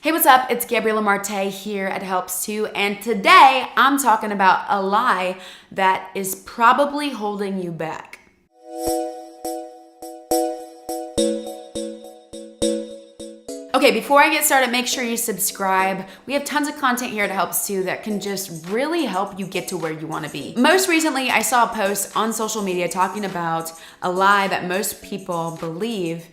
Hey, what's up? It's Gabriella Martay here at Helps Too, and today I'm talking about a lie that is probably holding you back. Okay, before I get started, make sure you subscribe. We have tons of content here at Helps Too that can just really help you get to where you want to be. Most recently, I saw a post on social media talking about a lie that most people believe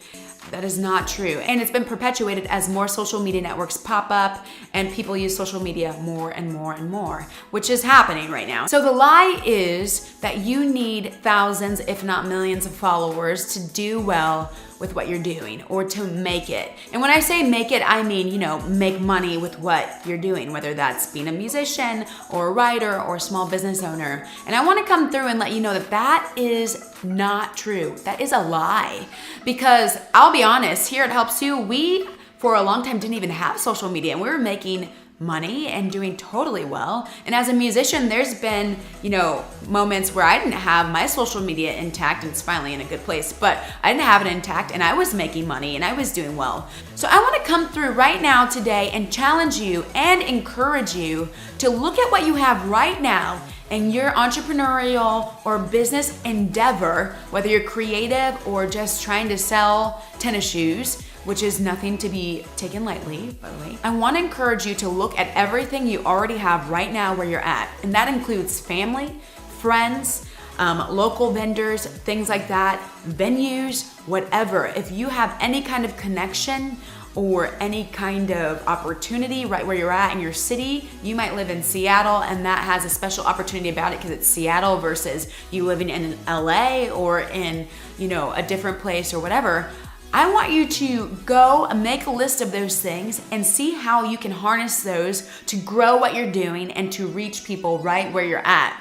that is not true. And it's been perpetuated as more social media networks pop up and people use social media more and more and more, which is happening right now. So the lie is that you need thousands, if not millions of followers to do well with what you're doing or to make it. And when I say make it, I mean, make money with what you're doing, whether that's being a musician or a writer or a small business owner. And I wanna come through and let you know that that is not true. That is a lie. Because I'll be honest, here at Helps You, we for a long time didn't even have social media and we were making money and doing totally well. And as a musician, there's been, moments where I didn't have my social media intact, and it's finally in a good place, but I didn't have it intact and I was making money and I was doing well. So I wanna come through right now today and challenge you and encourage you to look at what you have right now in your entrepreneurial or business endeavor, whether you're creative or just trying to sell tennis shoes, which is nothing to be taken lightly, by the way. I wanna encourage you to look at everything you already have right now where you're at. And that includes family, friends, local vendors, things like that, venues, whatever. If you have any kind of connection or any kind of opportunity right where you're at in your city, you might live in Seattle and that has a special opportunity about it because it's Seattle versus you living in LA or in, a different place or whatever. I want you to go and make a list of those things and see how you can harness those to grow what you're doing and to reach people right where you're at.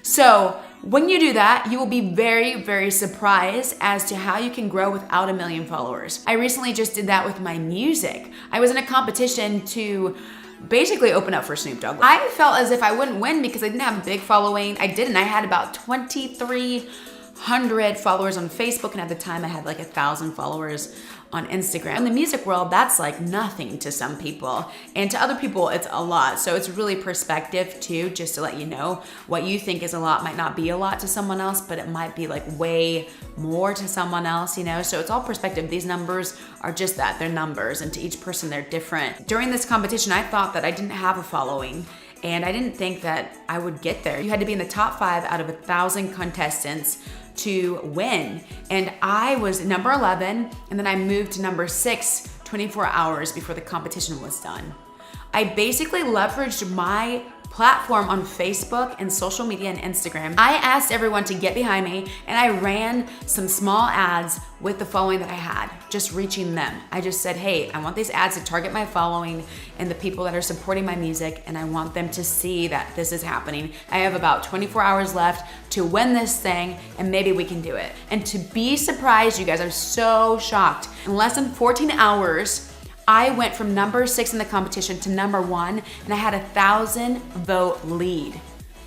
So when you do that, you will be very, very surprised as to how you can grow without 1 million followers. I recently just did that with my music. I was in a competition to basically open up for Snoop Dogg. I felt as if I wouldn't win because I didn't have a big following. I didn't. I had about 2,300 followers on Facebook, and at the time I had like 1,000 followers on Instagram. In the music world, that's like nothing to some people, and to other people it's a lot. So it's really perspective too, just to let you know what you think is a lot might not be a lot to someone else, but it might be like way more to someone else, so it's all perspective. These numbers are just that, they're numbers, and to each person they're different. During this competition, I thought that I didn't have a following, and I didn't think that I would get there. You had to be in the top 5 out of 1,000 contestants to win. And I was number 11, and then I moved to number 6 24 hours before the competition was done. I basically leveraged my platform on Facebook and social media and Instagram. I asked everyone to get behind me and I ran some small ads with the following that I had, just reaching them. I just said, hey, I want these ads to target my following and the people that are supporting my music, and I want them to see that this is happening. I have about 24 hours left to win this thing and maybe we can do it. And to be surprised, you guys, I'm so shocked. In less than 14 hours, I went from number 6 in the competition to number 1, and I had a 1,000 vote lead.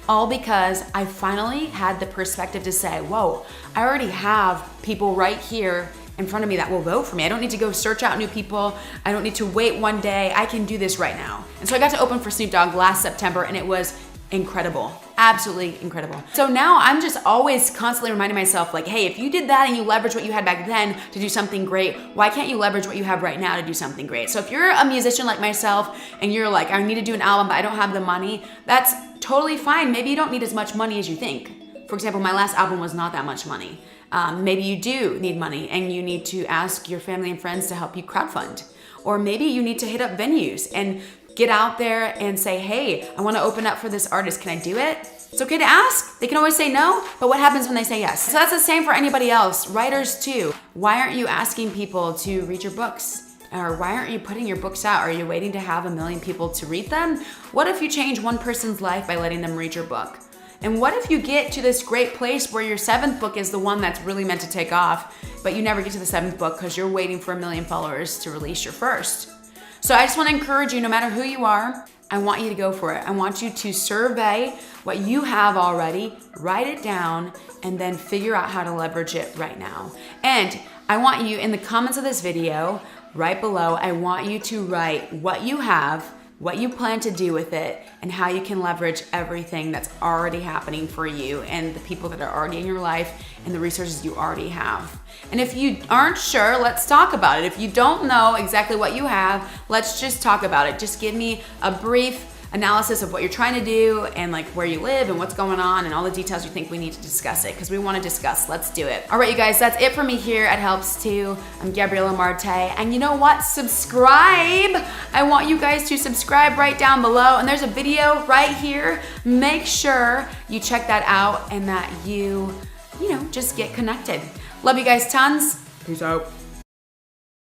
All because I finally had the perspective to say, whoa, I already have people right here in front of me that will vote for me. I don't need to go search out new people. I don't need to wait one day. I can do this right now. And so I got to open for Snoop Dogg last September, and it was incredible, absolutely incredible. So now I'm just always constantly reminding myself, like, hey, if you did that and you leverage what you had back then to do something great, why can't you leverage what you have right now to do something great? So if you're a musician like myself and you're like, I need to do an album, but I don't have the money, that's totally fine. Maybe you don't need as much money as you think. For example, my last album was not that much money. Maybe you do need money and you need to ask your family and friends to help you crowdfund. Or maybe you need to hit up venues and get out there and say, hey, I wanna open up for this artist, can I do it? It's okay to ask. They can always say no, but what happens when they say yes? So that's the same for anybody else, writers too. Why aren't you asking people to read your books? Or why aren't you putting your books out? Are you waiting to have 1 million people to read them? What if you change one person's life by letting them read your book? And what if you get to this great place where your 7th book is the one that's really meant to take off, but you never get to the 7th book because you're waiting for 1 million followers to release your first? So I just want to encourage you, no matter who you are, I want you to go for it. I want you to survey what you have already, write it down, and then figure out how to leverage it right now. And I want you in the comments of this video, right below. I want you to write what you have, what you plan to do with it, and how you can leverage everything that's already happening for you and the people that are already in your life and the resources you already have. And if you aren't sure, let's talk about it. If you don't know exactly what you have, let's just talk about it. Just give me a brief analysis of what you're trying to do and like where you live and what's going on and all the details you think we need to discuss it, because we want to discuss. Let's do it. All right, you guys, that's it for me here at Helps To. I'm Gabriella Martay, and you know what? Subscribe. I want you guys to subscribe right down below, and there's a video right here. Make sure you check that out and that you just get connected. Love you guys tons. Peace out.